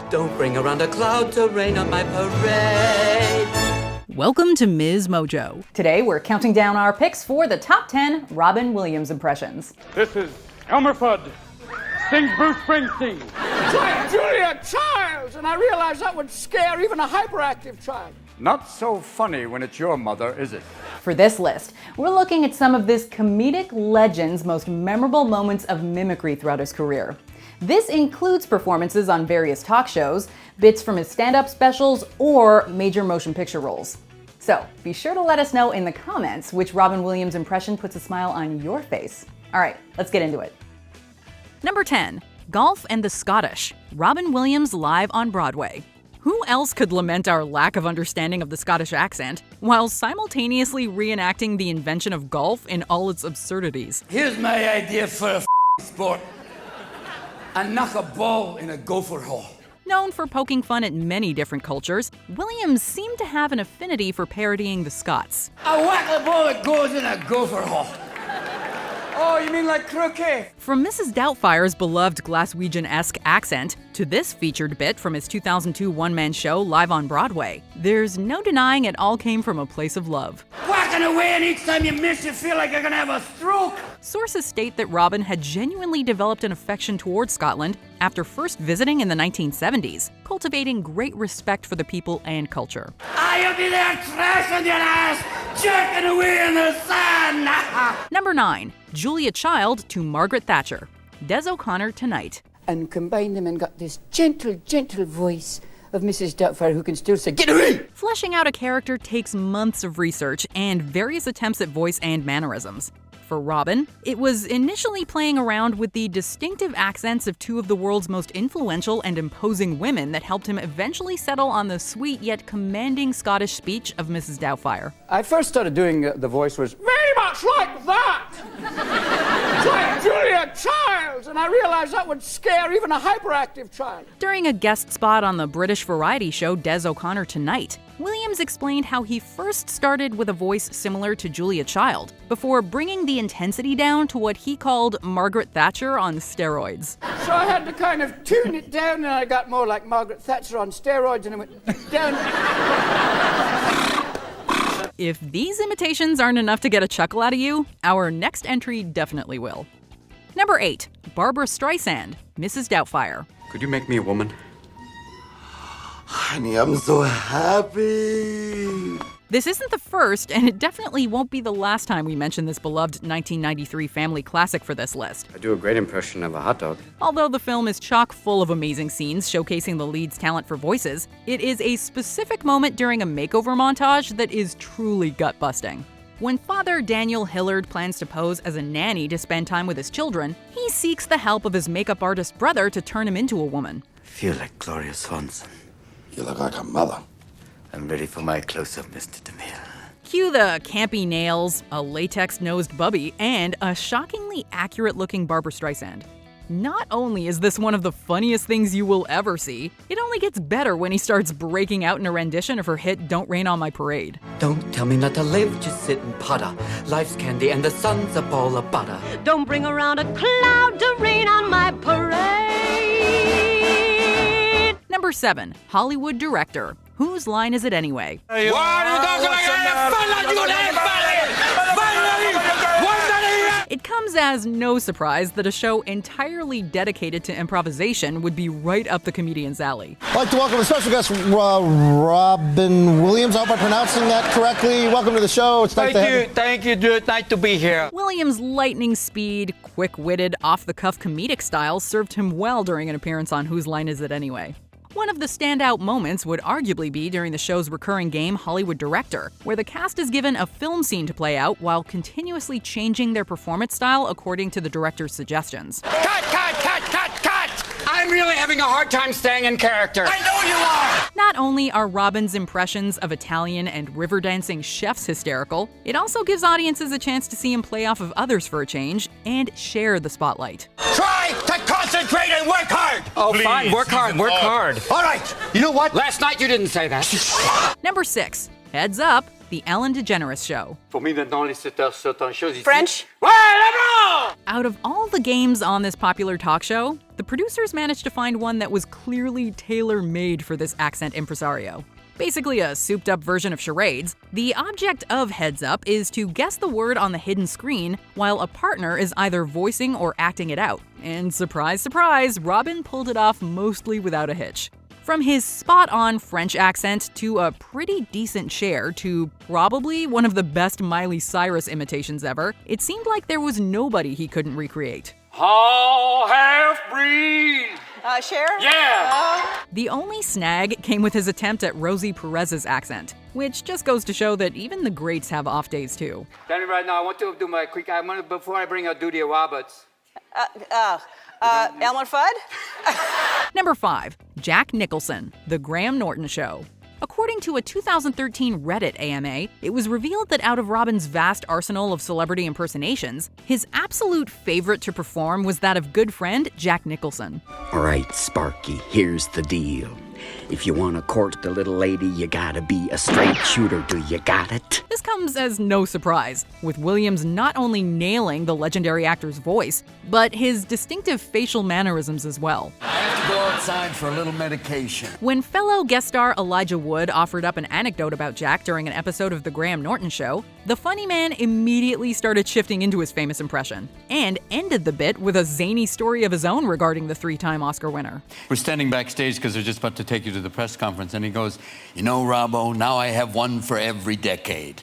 Don't bring around a cloud to rain on my parade. Welcome to MsMojo. Today we're counting down our picks for the top 10 Robin Williams impressions. This is Elmer Fudd. Sings Bruce Springsteen. Julia Childs! And I realized that would scare even a hyperactive child. Not so funny when it's your mother, is it? For this list, we're looking at some of this comedic legend's most memorable moments of mimicry throughout his career. This includes performances on various talk shows, bits from his stand-up specials, or major motion picture roles. So be sure to let us know in the comments which Robin Williams impression puts a smile on your face. All right, let's get into it. Number 10. Golf and the Scottish. Robin Williams live on Broadway. Who else could lament our lack of understanding of the Scottish accent while simultaneously reenacting the invention of golf in all its absurdities? Here's my idea for a sport. I knock a ball in a gopher hole. Known for poking fun at many different cultures, Williams seemed to have an affinity for parodying the Scots. I whack the ball that goes in a gopher hole. Oh, you mean like croquet? From Mrs. Doubtfire's beloved Glaswegian-esque accent to this featured bit from his 2002 one-man show live on Broadway, there's no denying it all came from a place of love. Whacking away, and each time you miss, you feel like you're gonna have a stroke. Sources state that Robin had genuinely developed an affection towards Scotland after first visiting in the 1970s, cultivating great respect for the people and culture. I'll be there trashing your ass, jerking away in the sand. Number 9. Julia Child to Margaret Thatcher. Des O'Connor tonight. And combine them and got this gentle voice of Mrs. Doubtfire who can still say, "Get away!" Fleshing out a character takes months of research and various attempts at voice and mannerisms. For Robin, it was initially playing around with the distinctive accents of two of the world's most influential and imposing women that helped him eventually settle on the sweet yet commanding Scottish speech of Mrs. Doubtfire. I first started doing the voice was Very much like that! Like Julia Childs! And I realized that would scare even a hyperactive child. During a guest spot on the British variety show Des O'Connor Tonight, Williams explained how he first started with a voice similar to Julia Child, before bringing the intensity down to what he called Margaret Thatcher on steroids. So I had to kind of tune it down, and I got more like Margaret Thatcher on steroids, and it went down. If these imitations aren't enough to get a chuckle out of you, our next entry definitely will. Number 8. Barbara Streisand, Mrs. Doubtfire. Could you make me a woman? Honey, I'm so happy. This isn't the first, and it definitely won't be the last time we mention this beloved 1993 family classic for this list. I do a great impression of a hot dog. Although the film is chock full of amazing scenes showcasing the lead's talent for voices, it is a specific moment during a makeover montage that is truly gut-busting. When Father Daniel Hillard plans to pose as a nanny to spend time with his children, he seeks the help of his makeup artist brother to turn him into a woman. I feel like Gloria Swanson. You look like a mother. I'm ready for my close-up, Mr. DeMille. Cue the campy nails, a latex-nosed bubby, and a shockingly accurate-looking Barbara Streisand. Not only is this one of the funniest things you will ever see, it only gets better when he starts breaking out in a rendition of her hit Don't Rain on My Parade. Don't tell me not to live, just sit and putter. Life's candy and the sun's a ball of butter. Don't bring around a cloud to rain on my parade. Number 7. Hollywood director. Whose line is it anyway? It comes as no surprise that a show entirely dedicated to improvisation would be right up the comedian's alley. I'd like to welcome a special guest, Robin Williams. I hope I'm pronouncing that correctly. Welcome to the show. It's nice to have you. Thank you, dude. Nice to be here. Williams' lightning speed, quick-witted, off-the-cuff comedic style served him well during an appearance on Whose Line Is It Anyway? One of the standout moments would arguably be during the show's recurring game Hollywood Director, where the cast is given a film scene to play out while continuously changing their performance style according to the director's suggestions. Cut! I'm really having a hard time staying in character. I know you are! Not only are Robin's impressions of Italian and river dancing chefs hysterical, it also gives audiences a chance to see him play off of others for a change and share the spotlight. Try to concentrate and work hard! Oh, please, fine. Work hard. All right. You know what? Last night you didn't say that. Number 6. Heads Up, The Ellen DeGeneres Show. Pour maintenant, les 7 heures sautent en choses ici. French? Ouais, là-bas! Out of all the games on this popular talk show, the producers managed to find one that was clearly tailor-made for this accent impresario. Basically a souped-up version of charades, the object of Heads Up is to guess the word on the hidden screen while a partner is either voicing or acting it out. And surprise, surprise, Robin pulled it off mostly without a hitch. From his spot-on French accent to a pretty decent Cher to probably one of the best Miley Cyrus imitations ever, it seemed like there was nobody he couldn't recreate. Oh, half-breed! Cher? Yeah! The only snag came with his attempt at Rosie Perez's accent, which just goes to show that even the greats have off days too. Tell me right now, I want to do my quick, before I bring out Julia Roberts. Elmer Fudd? Number 5. Jack Nicholson, The Graham Norton Show. According to a 2013 Reddit AMA, it was revealed that out of Robin's vast arsenal of celebrity impersonations, his absolute favorite to perform was that of good friend Jack Nicholson. All right, Sparky, here's the deal. If you want to court the little lady, you gotta be a straight shooter. Do you got it? This comes as no surprise, with Williams not only nailing the legendary actor's voice, but his distinctive facial mannerisms as well. I have to go outside for a little medication. When fellow guest star Elijah Wood offered up an anecdote about Jack during an episode of The Graham Norton Show, the funny man immediately started shifting into his famous impression, and ended the bit with a zany story of his own regarding the 3-time Oscar winner. We're standing backstage because they're just about to take you to the press conference, and he goes, "You know, Robbo, now I have one for every decade."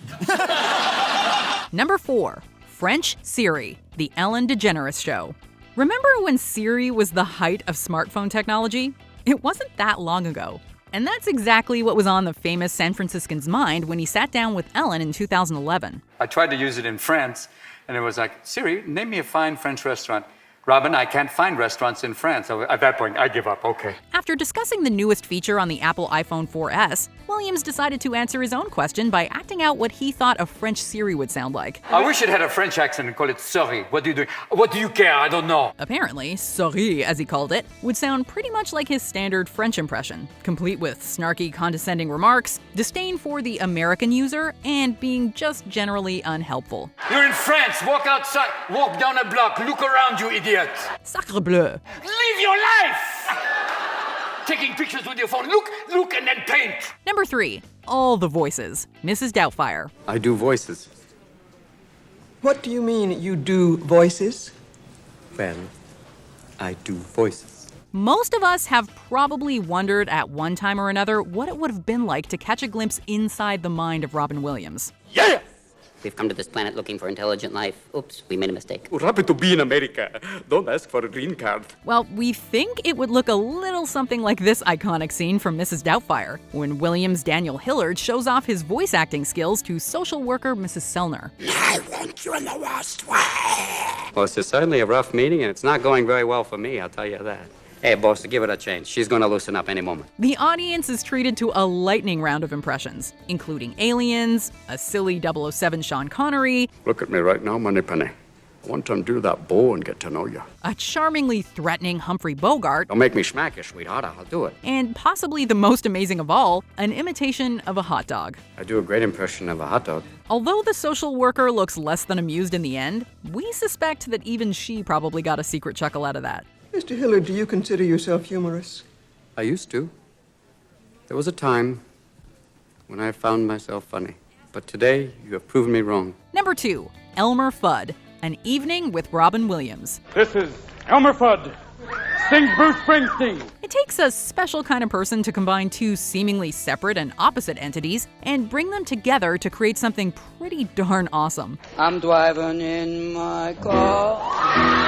Number 4. French Siri, The Ellen DeGeneres Show. Remember when Siri was the height of smartphone technology? It wasn't that long ago. And that's exactly what was on the famous San Franciscan's mind when he sat down with Ellen in 2011. I tried to use it in France, and it was like, Siri, name me a fine French restaurant. Robin, I can't find restaurants in France. So at that point, I give up, okay. After discussing the newest feature on the Apple iPhone 4S, Williams decided to answer his own question by acting out what he thought a French Siri would sound like. I wish it had a French accent and call it sorry. What do you do? What do you care? I don't know. Apparently, sorry, as he called it, would sound pretty much like his standard French impression, complete with snarky, condescending remarks, disdain for the American user, and being just generally unhelpful. You're in France. Walk outside. Walk down a block. Look around, you idiot. Sacre bleu. Live your life! Taking pictures with your phone. Look, and then paint. Number 3. All the voices. Mrs. Doubtfire. I do voices. What do you mean, you do voices? Well, I do voices. Most of us have probably wondered at one time or another what it would have been like to catch a glimpse inside the mind of Robin Williams. Yeah! We've come to this planet looking for intelligent life. Oops, we made a mistake. We're happy to be in America. Don't ask for a green card. Well, we think it would look a little something like this iconic scene from Mrs. Doubtfire, when Williams' Daniel Hillard shows off his voice acting skills to social worker Mrs. Sellner. I want you in the worst way. Well, it's certainly a rough meeting, and it's not going very well for me, I'll tell you that. Hey, boss, give it a chance. She's going to loosen up any moment. The audience is treated to a lightning round of impressions, including aliens, a silly 007 Sean Connery. Look at me right now, Moneypenny. I want to undo that bow and get to know you. A charmingly threatening Humphrey Bogart. Don't make me smack you, sweetheart. I'll do it. And possibly the most amazing of all, an imitation of a hot dog. I do a great impression of a hot dog. Although the social worker looks less than amused in the end, we suspect that even she probably got a secret chuckle out of that. Mr. Hillard, do you consider yourself humorous? I used to. There was a time when I found myself funny. But today, you have proven me wrong. Number 2, Elmer Fudd, An Evening with Robin Williams. This is Elmer Fudd. Sings Bruce Springsteen. It takes a special kind of person to combine two seemingly separate and opposite entities and bring them together to create something pretty darn awesome. I'm driving in my car.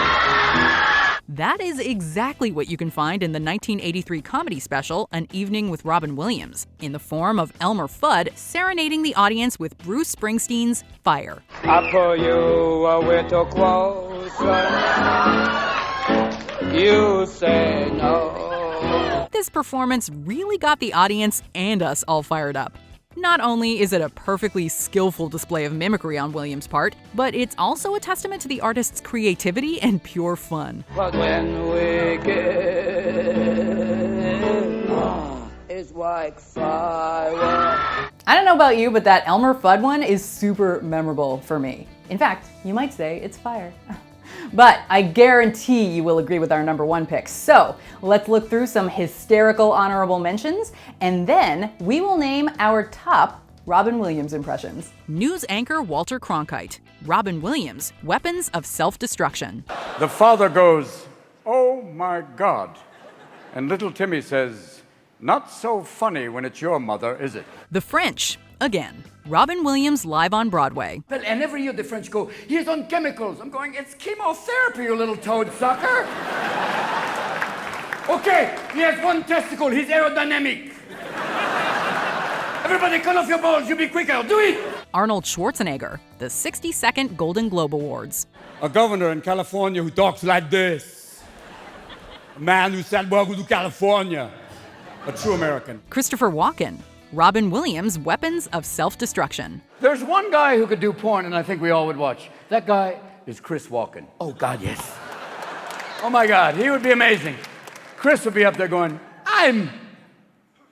That is exactly what you can find in the 1983 comedy special, An Evening with Robin Williams, in the form of Elmer Fudd serenading the audience with Bruce Springsteen's Fire. I pull you a little closer. You say no. This performance really got the audience and us all fired up. Not only is it a perfectly skillful display of mimicry on Williams' part, but it's also a testament to the artist's creativity and pure fun. But when we get it's like fire. I don't know about you, but that Elmer Fudd one is super memorable for me. In fact, you might say it's fire. But I guarantee you will agree with our number 1 pick. So let's look through some hysterical honorable mentions, and then we will name our top Robin Williams impressions. News anchor Walter Cronkite. Robin Williams, weapons of self-destruction. The father goes, "Oh my God." And little Timmy says, "Not so funny when it's your mother, is it?" The French, again. Robin Williams live on Broadway. Well, and every year the French go, "He's on chemicals." I'm going, "It's chemotherapy, you little toad sucker." Okay, he has 1 testicle. He's aerodynamic. Everybody cut off your balls. You be quicker. Do it. Arnold Schwarzenegger, the 62nd Golden Globe Awards. A governor in California who talks like this. A man who said, "Welcome to California." A true American. Christopher Walken, Robin Williams, weapons of self-destruction. There's one guy who could do porn, and I think we all would watch. That guy is Chris Walken. Oh, God, yes. Oh, my God, he would be amazing. Chris would be up there going, "I'm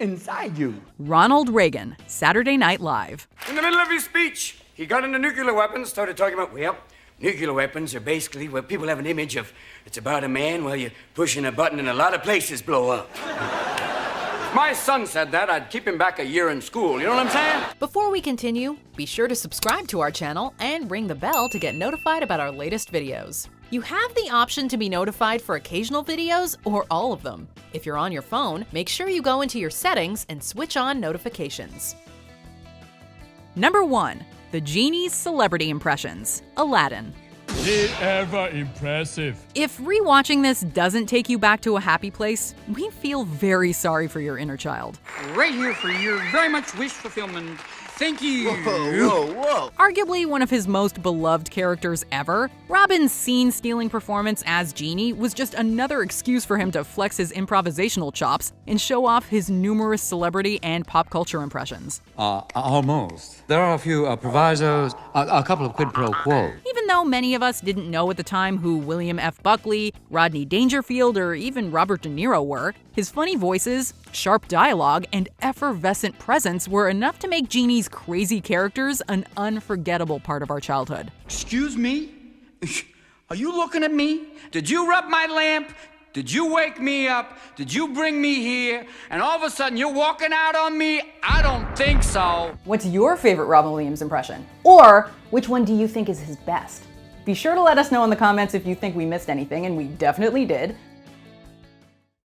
inside you." Ronald Reagan, Saturday Night Live. In the middle of his speech, he got into nuclear weapons, started talking about, well, nuclear weapons are basically where people have an image of it's about a man while you're pushing a button and a lot of places blow up. If my son said that, I'd keep him back a year in school. You know what I'm saying? Before we continue, be sure to subscribe to our channel and ring the bell to get notified about our latest videos. You have the option to be notified for occasional videos or all of them. If you're on your phone, make sure you go into your settings and switch on notifications. Number 1. The Genie's celebrity impressions. Aladdin. Ever impressive. If rewatching this doesn't take you back to a happy place, we feel very sorry for your inner child. Right here for your very much wish fulfillment. Thank you. Whoa. Arguably one of his most beloved characters ever, Robin's scene-stealing performance as Genie was just another excuse for him to flex his improvisational chops and show off his numerous celebrity and pop culture impressions. Almost. There are a few provisos, a couple of quid pro quo. Even though many of us didn't know at the time who William F. Buckley, Rodney Dangerfield, or even Robert De Niro were, his funny voices, sharp dialogue, and effervescent presence were enough to make Genie's crazy characters an unforgettable part of our childhood. Excuse me? Are you looking at me? Did you rub my lamp? Did you wake me up? Did you bring me here? And all of a sudden you're walking out on me? I don't think so. What's your favorite Robin Williams impression? Or which one do you think is his best? Be sure to let us know in the comments if you think we missed anything, and we definitely did.